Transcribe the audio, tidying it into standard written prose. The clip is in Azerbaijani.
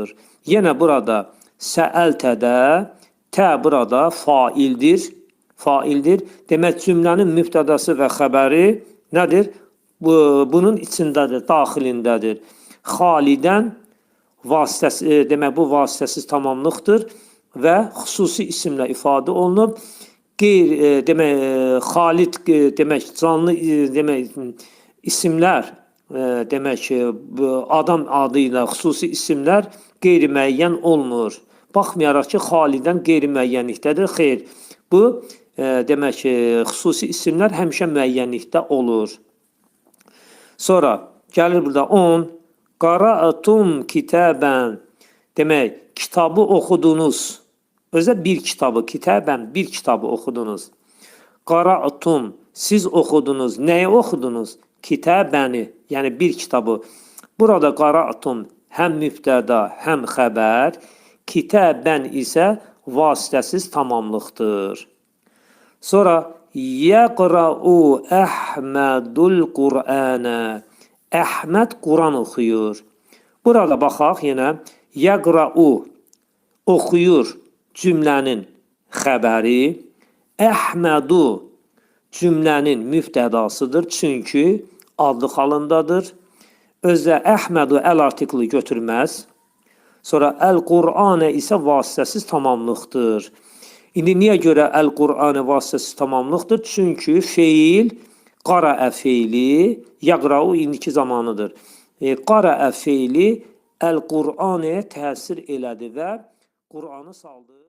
tamamlıqdır. Yenə burada səəltədə tə burada faildir. Faildir. Demək cümlənin mübtədası və xəbəri nədir? Bunun içindədir, daxilindədir. Xalidən vasitəsi, demək bu vasitəsiz tamamlıqdır və xüsusi isimlə ifadə olunub. Demək Xalid demək canlı demək isimlər demək adam adı ilə xüsusi isimlər qeyri-müəyyən olmur. Baxmayaraq ki, Xalidən qeyri-müəyyənlikdədir. Xeyr, bu demək xüsusi isimlər həmişə müəyyənlikdə olur. Sonra gəlir burada 10. Qara'tum kitabən. Demək, kitabı oxudunuz. Özə bir kitabı, kitabən bir kitabı oxudunuz. Qara'tum, siz oxudunuz. Nəyi oxudunuz? Kitabəni, yəni bir kitabı. Burada qara'tum həm mübtəda, həm xəbər. Kitabən isə vasitəsiz tamamlıqdır. Sonra yəqra'u Əhmədul Qur'anə. Əhməd Quran oxuyur. Burada baxaq yenə. Yəqra'u oxuyur cümlənin xəbəri. Əhmədu cümlənin mübtədasıdır. Çünki adlı xalındadır. Özdə Əhmədu əl artikli götürməz. Sonra Əl-Qur'anə isə vasitəsiz tamamlıqdır. İndi niyə görə Əl-Qur'anə vasitəsiz tamamlıqdır? Çünki feil qaraə feili, yəqra'u indiki zamanıdır. Qaraə feili Əl-Qur'anə təsir elədi və Qur'anı saldı.